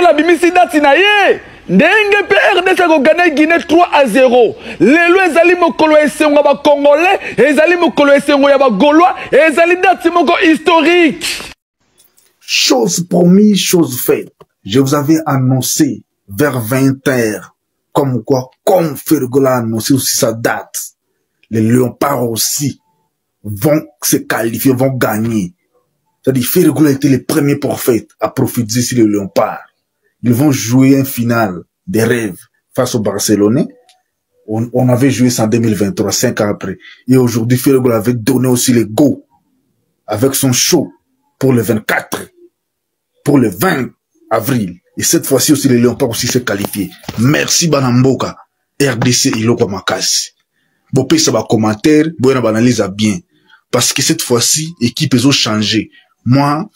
la bimisi dati na ye. Ndenge pe RDC ko gagné Guinée 3-0. Lelo ezali mokolo esengo ba Congolais, ezali mokolo esengo ya ba Gaulois, ezali date moko historique. Chose promise, chose faite. Je vous avais annoncé vers 20h, comme quoi, comme Fergola a annoncé aussi sa date. Les Léopards aussi vont se qualifier, vont gagner. C'est-à-dire, Fergola était le premier prophète à prophétiser sur les Léopards. Ils vont jouer un final des rêves face aux Barcelonais. On avait joué ça en 2023, 5 ans après. Et aujourd'hui, Fergola avait donné aussi les go avec son show pour le 24, pour le 20 avril. Et cette fois-ci aussi, les Léopards aussi se qualifiés. Merci Banamboka, RDC Iloko Makasi. Bopé ça va commentaire, bon analyse à bien. Parce que cette fois-ci, l'équipe ont changé. Moi,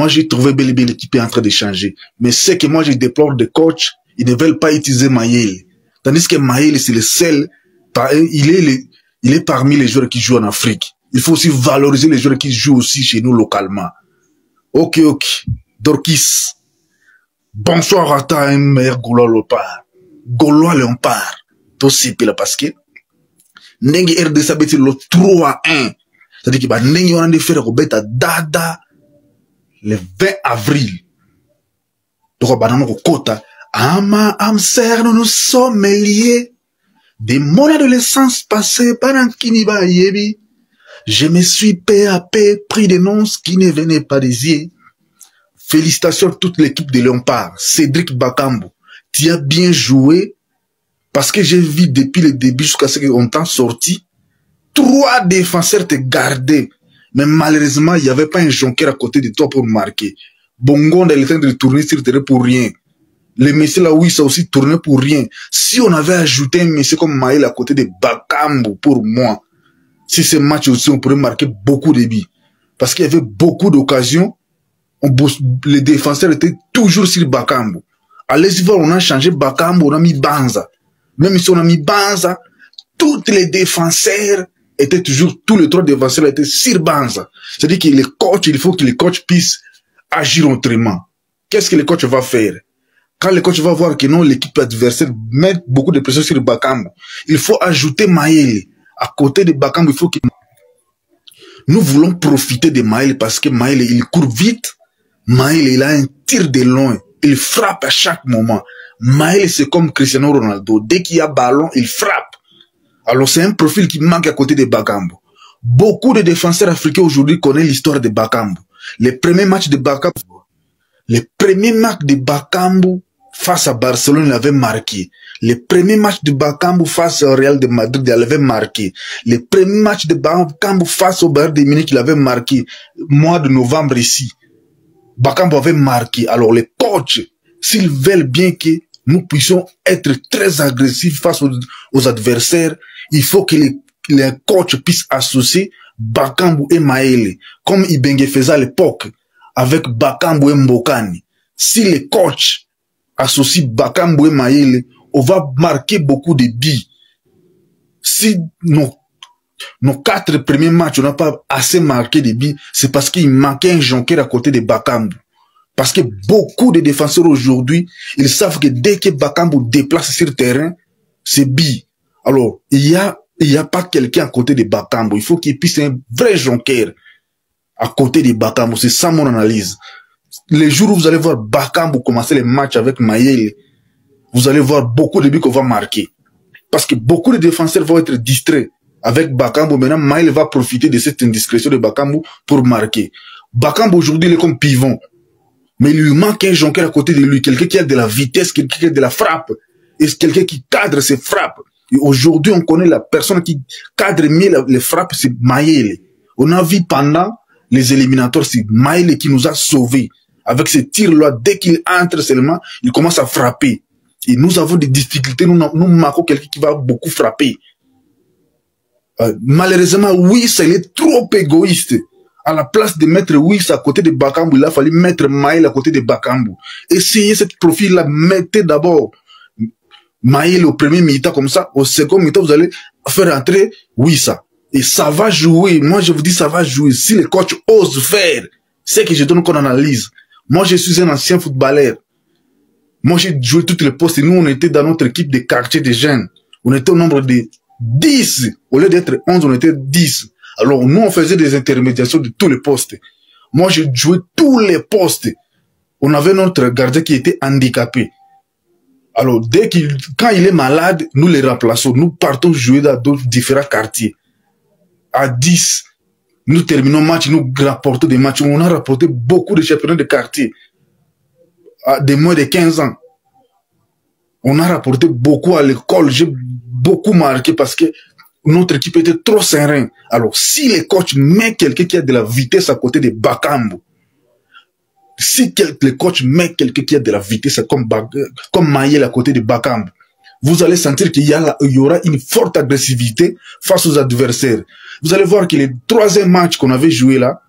j'ai trouvé bel et bien l'équipe est en train de changer. Mais c'est que moi, je déplore des coachs, ils ne veulent pas utiliser Maël. Tandis que Maël, c'est le seul, il est parmi les joueurs qui jouent en Afrique. Il faut aussi valoriser les joueurs qui jouent aussi chez nous localement. Ok. Dorkis. Bonsoir à ta meilleur Gaulois Léopard. Gaulois Léopard. Tout c'est pile parce que, Nengi RDC bêti le 3-1. C'est-à-dire que, Nengi on a de faire au dada, le 20 avril. Donc, banano kota. Ama amser, nous sommes liés. Des mon adolescence passée par un kiniba yebi. Je me suis peu à peu pris des noms qui ne venaient pas des yeux. Félicitations à toute l'équipe de Léopard. Cédric Bakambu, tu as bien joué parce que j'ai vu depuis le début jusqu'à ce qu'on t'a sorti. 3 défenseurs te gardaient. Mais malheureusement, il n'y avait pas un jonqueur à côté de toi pour marquer. Bongo, il était en train de tourner sur le terrain pour rien. Les messieurs là, oui, ça aussi tournait pour rien. Si on avait ajouté un monsieur comme Maël à côté de Bakambu, pour moi, si ce match aussi, on pourrait marquer beaucoup de buts. Parce qu'il y avait beaucoup d'occasions. Les défenseurs étaient toujours sur Bakambu. Allez-y voir, on a changé Bakambu, on a mis Banza. Même si on a mis Banza, tous les défenseurs étaient toujours, tous les 3 défenseurs étaient sur Banza. C'est-à-dire que les coachs, il faut que les coachs puissent agir autrement. Qu'est-ce que le coach va faire? Quand le coach va voir que non, l'équipe adversaire met beaucoup de pression sur Bakambu, il faut ajouter Maël. À côté de Bakambu, il faut que... Nous voulons profiter de Maël parce que Maël, il court vite. Maël, il a un tir de loin. Il frappe à chaque moment. Maël, c'est comme Cristiano Ronaldo. Dès qu'il y a ballon, il frappe. Alors, c'est un profil qui manque à côté de Bakambu. Beaucoup de défenseurs africains aujourd'hui connaissent l'histoire de Bakambu. Les premiers matchs de Bakambu face à Barcelone, il avait marqué. Les premiers matchs de Bakambu face au Real de Madrid, il avait marqué. Les premiers matchs de Bakambu face au Bayern de Munich, il avait marqué. Mois de novembre ici. Bakambu avait marqué. Alors les coachs, s'ils veulent bien que nous puissions être très agressifs face aux adversaires, il faut que les coachs puissent associer Bakambu et Maël, comme Ibenge faisait à l'époque avec Bakambu et Mbokani. Si les coachs associent Bakambu et Maël, on va marquer beaucoup de buts. Si nos 4 premiers matchs, on n'a pas assez marqué de buts, c'est parce qu'il manquait un jonqueur à côté de Bakambu. Parce que beaucoup de défenseurs aujourd'hui, ils savent que dès que Bakambu déplace sur le terrain, c'est but. Alors, il y a pas quelqu'un à côté de Bakambu. Il faut qu'il puisse un vrai jonqueur à côté de Bakambu. C'est ça mon analyse. Les jours où vous allez voir Bakambu commencer les matchs avec Maël, vous allez voir beaucoup de buts qu'on va marquer. Parce que beaucoup de défenseurs vont être distraits avec Bakambu. Maintenant, Maël va profiter de cette indiscrétion de Bakambu pour marquer. Bakambu aujourd'hui, il est comme pivot. Mais il lui manque un jonqueur à côté de lui. Quelqu'un qui a de la vitesse, quelqu'un qui a de la frappe. Et quelqu'un qui cadre ses frappes. Et aujourd'hui, on connaît la personne qui cadre mieux les frappes, c'est Maël. On a vu pendant les éliminatoires, c'est Maël qui nous a sauvés. Avec ces tirs-là, dès qu'il entre seulement, il commence à frapper. Et nous avons des difficultés, nous marquons quelqu'un qui va beaucoup frapper. Malheureusement, oui, ça il est trop égoïste. À la place de mettre Wiss à côté de Bakambu, il a fallu mettre Maël à côté de Bakambu. Essayez ce profil-là, mettez d'abord Maël au premier mi-temps comme ça, au second mi-temps, vous allez faire entrer Wissa. Et ça va jouer, moi je vous dis ça va jouer. Si les coachs osent faire, c'est que je donne qu'on analyse. Moi je suis un ancien footballeur. Moi, j'ai joué toutes les postes et nous, on était dans notre équipe de quartier de jeunes. On était au nombre de 10. Au lieu d'être 11, on était 10. Alors, nous, on faisait des intermédiations de tous les postes. Moi, j'ai joué tous les postes. On avait notre gardien qui était handicapé. Alors, quand il est malade, nous les remplaçons. Nous partons jouer dans d'autres différents quartiers. À 10, nous terminons le match, nous rapportons des matchs. On a rapporté beaucoup de championnats de quartier. À des moins de 15 ans. On a rapporté beaucoup à l'école. J'ai beaucoup marqué parce que notre équipe était trop sereine. Alors, si les coachs mettent quelqu'un qui a de la vitesse à côté de Bakambu, si le coach met quelqu'un qui a de la vitesse comme Maïel à côté de Bakambu, vous allez sentir qu'il y aura une forte agressivité face aux adversaires. Vous allez voir que le troisième match qu'on avait joué là,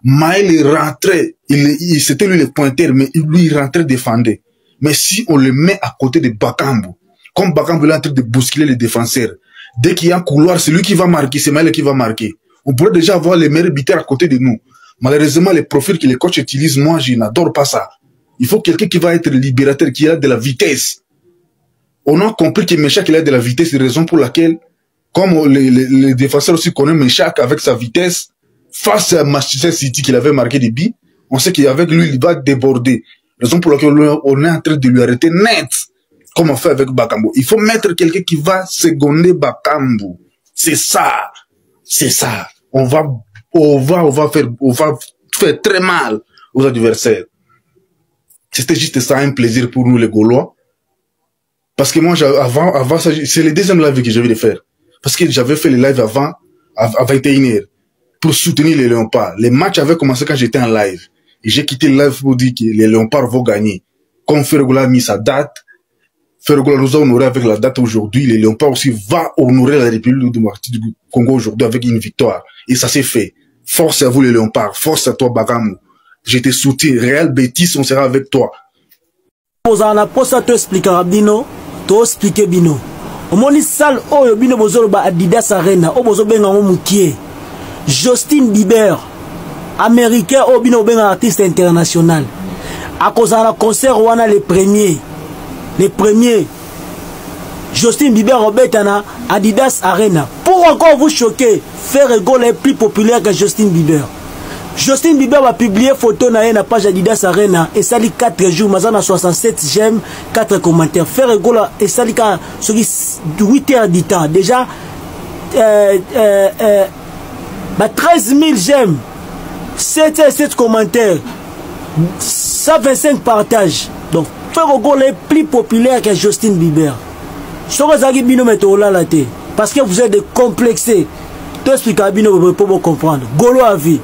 Maïel rentrait, c'était lui le pointeur, mais lui il rentrait défendre. Mais si on le met à côté de Bakambu, comme Bakambu est en train de bousculer les défenseurs, dès qu'il y a un couloir, c'est lui qui va marquer, c'est Maïel qui va marquer. On pourrait déjà avoir les meilleurs buteurs à côté de nous. Malheureusement, les profils que les coachs utilisent, moi, je n'adore pas ça. Il faut quelqu'un qui va être libérateur, qui a de la vitesse. On a compris que Meshak, il a de la vitesse, c'est la raison pour laquelle, comme les défenseurs aussi connaissent Meshak avec sa vitesse, face à Manchester City qui avait marqué des buts, on sait qu'avec lui, il va déborder. Raison pour laquelle on est en train de lui arrêter net, comme on fait avec Bakambu. Il faut mettre quelqu'un qui va seconder Bakambu. C'est ça. C'est ça. On va faire très mal aux adversaires. C'était juste ça, un plaisir pour nous les Gaulois. Parce que moi, avant ça, c'est le deuxième live que j'avais de faire. Parce que j'avais fait le live avant, à 21h, pour soutenir les Léopards. Les matchs avaient commencé quand j'étais en live. Et j'ai quitté le live pour dire que les Léopards vont gagner. Comme Fergola a mis sa date, Fergola nous a honoré avec la date aujourd'hui. Les Léopards aussi va honorer la République démocratique du Congo aujourd'hui avec une victoire. Et ça s'est fait. Force à vous les Léopards. Force à toi Bakambu. Je te soutiens. Real Betis, on sera avec toi. Ozana posa to expliquer bino, to expliquer bino. Omoni sal oyo bino bozolo ba Adidas Arena, o bozo benga mo mukie. Justin Bieber, américain o bino benga artiste international. A cause na concert wana les premiers. Justin Bieber obetana Adidas Arena. Pour encore vous choquer, Ferrego est plus populaire que Justin Bieber. Justin Bieber va publier photo na la page Adidas Arena et ça lit 4 jours, mazana 67 j'aime, 4 commentaires. Ferrego et ça lit 8 heures du temps. Déjà 13 000 j'aime, 7 commentaires, 125 partages. Donc Ferrego est plus populaire que Justin Bieber. Parce que vous êtes décomplexés. Tout explique à Bino pour comprendre. Golo à vie.